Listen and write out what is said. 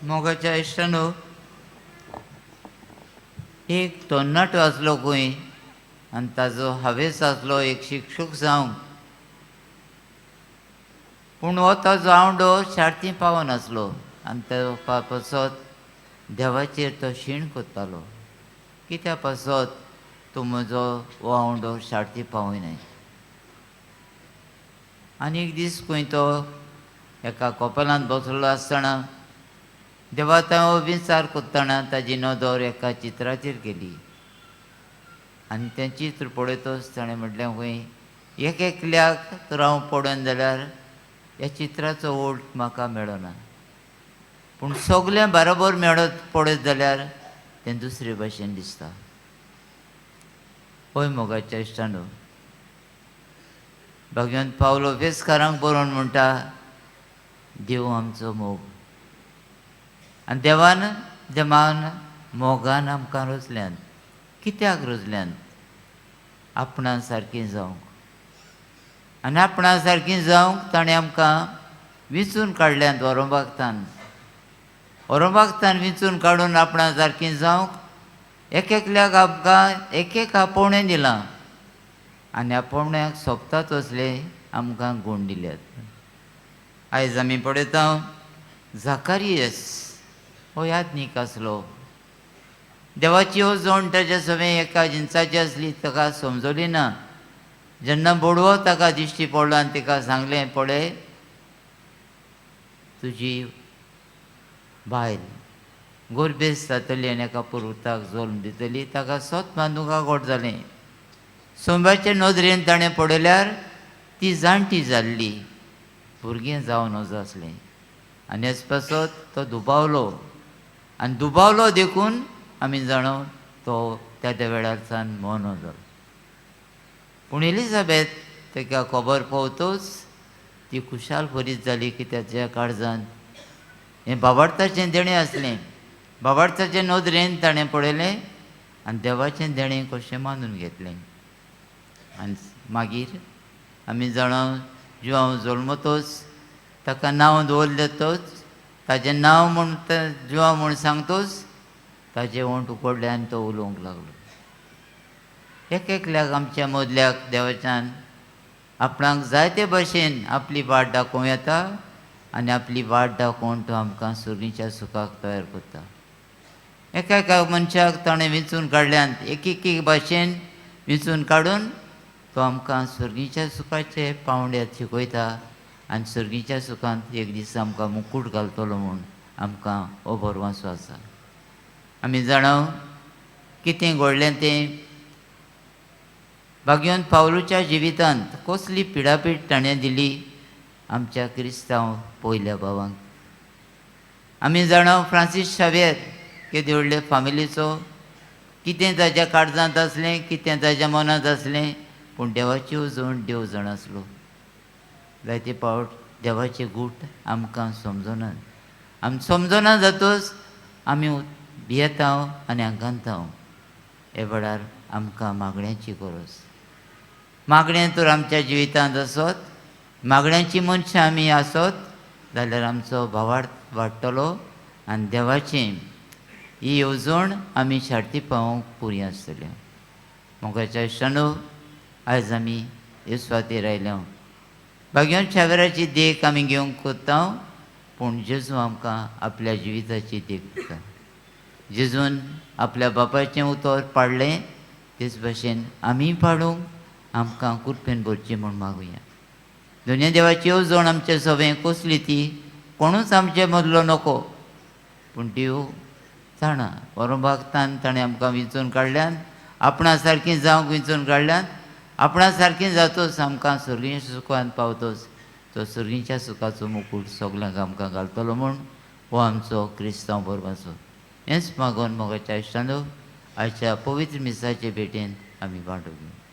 मोगाच्या इश्टानो, एक तरणाटो आसलो खंय आनी ताजो हावेस आसलो एक शिक्षक जावंक. पूण हो ताजो आवंडो शाळेंत पावनासलो आनी तो पासत देवाचेर तो शीण कोत्तालो. कित्याक पासत तूं म्हजो हो आवंडो शाळेंत पावयनाय. आनी एक दीस खंय तो एका कॉपेलांत बसलो आसतना देवा तो विचार कोत्ताना ताजी नदर एका चित्राचेर गेली. आनी तें चित्र पळयतच ताणें म्हटलें खंय एकल्याक तर हांव पडोन जाल्यार ह्या चित्राचो ओल्ड म्हाका मेळना. पूण सगळें बरोबर मेळत पळयत जाल्यार तें दुसरे भाशेन दिसता. पळय मोगाच्या इश्टानो, भगवंत पावलो फेस्कारांक बरोवन म्हणटा देव आमचो मोग. आनी देवान मोगान आमकां रुजल्यान. कित्याक रुजल्यान? आपणा सारकीं जावंक. आनी आपणा सारकीं जावंक ताणें आमकां विंचून काडल्यात व्हरोबागतान. व्हरोबागतान विंचून काडून आपणा सारकीं जावंक एकल्याक आमकां एक आपोवणें दिलां. आनी आपोवण्याक सोंपता तसले आमकां गूण दिल्यात. आयज आमी पळयता झकारियस हो याज्ञीक आसलो. देवाची येवजण ताच्या सवें एका जिन्साची आसली, ताका समजली ना. जेन्ना बोडवो ताका दिश्टी पडलो आनी ताका सांगलें पळय तुजी बायल गोरबेज जातली आनी एका पुरुताक जल्म दितली, ताका सोत बांदूंक आगोट जालें. सोंब्याचे नदरेन ताणें पळयल्यार ती जाणटी जाल्ली, भुरगें जावन वच आसलें. आनी हेच पासत तो दुबावलो. आनी दुबावलो देखून आमी जाणो तो त्या वेळार सावन मोनो जालो. पूण एलिझाबेथ ताका खबर पावतच ती खुशाल भरीत जाली, कित्याक ताच्या काळजांत हें बाबार्थाचें देणें आसलें. बाबार्थाचे नदरेन ताणें पळयलें आनी देवाचें देणें कशें मानून घेतलें. आनी मागीर आमी जाणा जिवांव जल्मतच ताका नांव दवरलेतच ताजें नांव म्हूण जिवांव म्हूण सांगतच ताजें ओंठ उगडलें आनी तो उलोवंक लागलो. एकल्याक आमच्या मदल्याक देवाच्यान आपणाक जायते भाशेन आपली वाट दाखोवं येता आनी आपली वाट दाखोवन तो आमकां सुर्गीच्या सुखाक तयार करता. एका मनशाक ताणें विंचून काडल्यान एक भाशेन विंचून काडून तो आमकां सुर्गीच्या सुखाचे पावंड्यात शिकयता आनी सुर्गीच्या सुखांत एक दीस आमकां मुकूट घालतलो म्हूण आमकां हो भरवंसो आसा. आमी जाणाव कितें घडलें तें भगवंत पावलूच्या जिवितांत कसली पिडापीड ताणें दिली आमच्या क्रिस्तांव पयल्या भावांक. आमी जाणाव फ्रांसीस शावेर केदे व्हडले फामिलीचो, कितें ताच्या काळजांत आसलें, कितें ताच्या मनांत आसलें, पूण देवाची येवजण देव जाण आसलो. जायते फावट देवाचे गूट आमकां समजनात. आमी समजना जातच आमी भियेता आनी आंगांता. हे वेळार आमकां मागण्यांची गरज. मागणें तर आमच्या जिवितांत आसत, मागण्यांची मनशां आमी आसत जाल्यार आमचो भावार्थ वाडटलो आनी देवाचें ही येवजण आमी शार्ती पावोवंक पुरी आसतली. मोगाच्या इश्टानो, आयज आमी येसुवातेर आयल्या. भगवंत शावेराची देख आमी घेवंक कोत्ता, पूण जेजू आमकां आपल्या जिविताची देख दिता. जेजून आपल्या बापायचें उतर पाडलें तेच भाशेन आमी पाडूंक आमकां कृपेन भरची म्हूण मागुया. दोनूय देवाची येवजण आमचे सवें कसली ती कोणूच आमचे मदलो नको, पूण देव जाणा. व्हरोबागतान ताणें आमकां विंचून काडल्यान, आपणा सारकीं जावंक विंचून काडल्यान, आपणा सारकीं जातच आमकां सुर्गीच्या सुखांत पावतच तो सुर्गीच्या सुखाचो मुकूट सगल्यांक आमकां घालतलो म्हूण हो आमचो क्रिस्तांव भरवंसो. हेंच मागोवन मोगाच्या इश्टांनो आयच्या पवित्र मिसाचे भेटेंत आमी वांटो घेवया.